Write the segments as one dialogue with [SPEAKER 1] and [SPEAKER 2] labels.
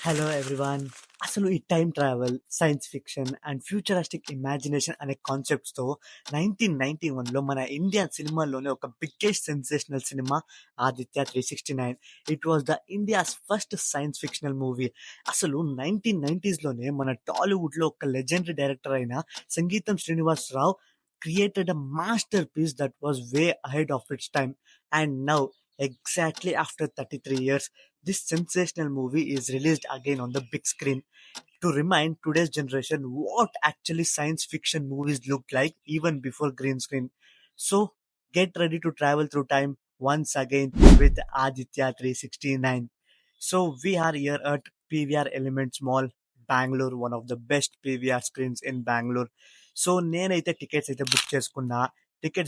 [SPEAKER 1] Hello everyone. అసలు ఈ time travel, science fiction and futuristic imagination అనే కాన్సెప్ట్స్తో 1991లో మన ఇండియన్ సినిమాలోనే ఒక biggest sensational cinema Aditya 369. It was the India's first science fictional movie. అసలు 1990స్లోనే మన టాలీవుడ్లో ఒక లెజెండరీ డైరెక్టర్ అయిన సంగీతం Srinivasarao created a masterpiece that was way ahead of its time. And now, exactly after 33 years, this sensational movie is released again on the big screen to remind today's generation what actually science fiction movies looked like even before green screen. So, get ready to travel through time once again with Aditya 369. So, we are here at PVR Elements Mall, Bangalore, one of the best PVR screens in Bangalore. So నేనైతే tickets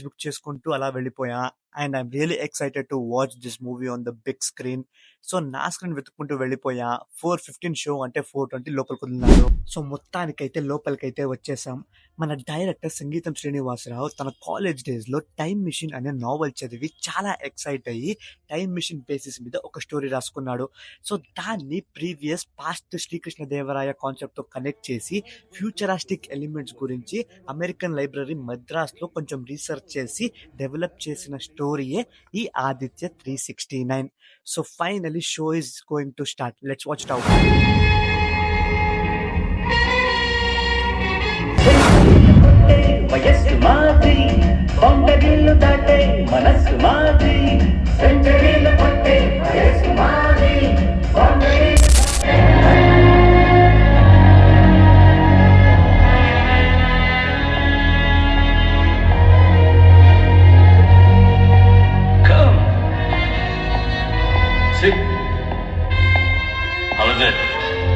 [SPEAKER 1] book చేసుకుంటూ అలా వెళ్ళిపోయా. And I'm really excited to watch this movie on the big screen. So నా screen వెతుక్కుంటూ వెళ్ళిపోయా. 4:15 show అంటే 4:20 లోపలికి వదిలినారు. So మొత్తానికైతే లోపలికైతే వచ్చేసాం. మన డైరెక్టర్ సంగీతం శ్రీనివాసరావు తన కాలేజ్ డేస్ లో టైమ్ మిషన్ అనే నావెల్ చదివి చాలా ఎక్సైట్ అయ్యి టైమ్ మిషన్ బేసిస్ మీద ఒక స్టోరీ రాసుకున్నాడు. సో దాన్ని ప్రీవియస్ పాస్ట్ శ్రీకృష్ణదేవరాయ కాన్సెప్ట్ తో కనెక్ట్ చేసి ఫ్యూచరాస్టిక్ ఎలిమెంట్స్ గురించి అమెరికన్ లైబ్రరీ మద్రాస్ లో కొంచెం రీసెర్చ్ చేసి డెవలప్ చేసిన స్టోరీయే ఈ Aditya 369. So finally show is going to start. Let's watch it out.
[SPEAKER 2] వయస్సు మాది బొండగిల్లు దాటే మనస్సు మాది సెంచరీలు కొట్టే వయస్సు మాది బొండగిల్లు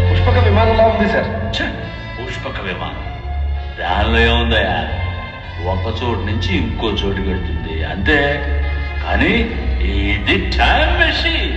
[SPEAKER 3] పుష్పక విమానంలా ఉంది సార్.
[SPEAKER 4] పుష్పక విమానం దానిలో ఏముందయా, ఒక చోటు నుంచి ఇంకో చోటుకి వెళ్తుంది అంతే. కానీ ఇది టైం మెషిన్.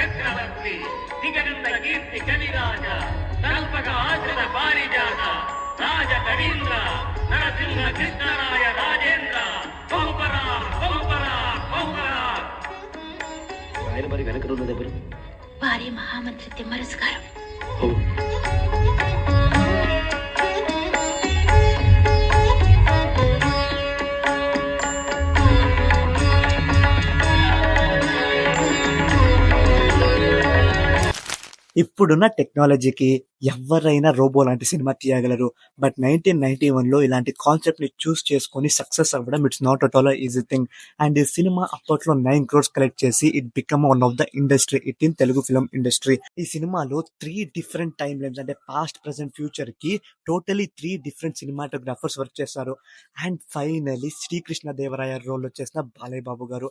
[SPEAKER 4] చక్రవర్తి దిగనంద కీర్తి కవిరాజ కల్పక ఆశ్రిత పారిజాత రాజ కవీంద్ర నరసింహ కృష్ణరాయ రాజేంద్ర బహుపరా బహుపరా బహుపరా.
[SPEAKER 2] ఆయన మరి వెనకనున్నది ఎవరు?
[SPEAKER 5] వారి మహామంత్రి తిమ్మరసు గారు.
[SPEAKER 1] ఇప్పుడున్న టెక్నాలజీకి ఎవరైనా రోబో లాంటి సినిమా తీయగలరు. బట్ 1991లో ఇలాంటి కాన్సెప్ట్ ని చూస్ చేసుకొని సక్సెస్ అవ్వడం it's not at all easy thing. And ఈ సినిమా అప్పట్లో 9 crores కలెక్ట్ చేసి it become one of the industry it in Telugu film industry. ఈ సినిమాలో 3 డిఫరెంట్ టైమ్ లైన్స్ అంటే పాస్ట్, ప్రెసెంట్, ఫ్యూచర్ కి టోటలీ 3 డిఫరెంట్ సినిమాటోగ్రాఫర్స్ వర్క్ చేశారు. And finally Sri Krishnadevaraya role వచ్చేసిన బాలయ్య బాబు గారు.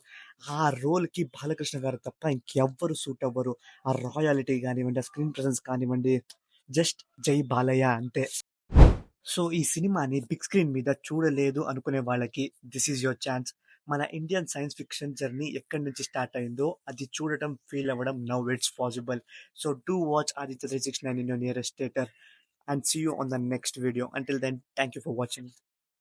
[SPEAKER 1] ఆ రోల్ కి బాలకృష్ణ గారు తప్ప ఇంకెవ్వరు సూట్ అవ్వరు. ఆ రాయాలిటీ కానివ్వండి, ఆ స్క్రీన్ ప్రెసెన్స్ కానివ్వండి, జస్ట్ జై బాలయ్య అంతే. సో ఈ సినిమాని బిగ్ స్క్రీన్ మీద చూడలేదు అనుకునే వాళ్ళకి దిస్ ఈజ్ యువర్ ఛాన్స్. మన ఇండియన్ సైన్స్ ఫిక్షన్ జర్నీ ఎక్కడి నుంచి స్టార్ట్ అయిందో అది చూడటం, ఫీల్ అవ్వడం now it's possible. So do watch Aditya 369 in your nearest theater and see you on the next video. Until then, thank you for watching.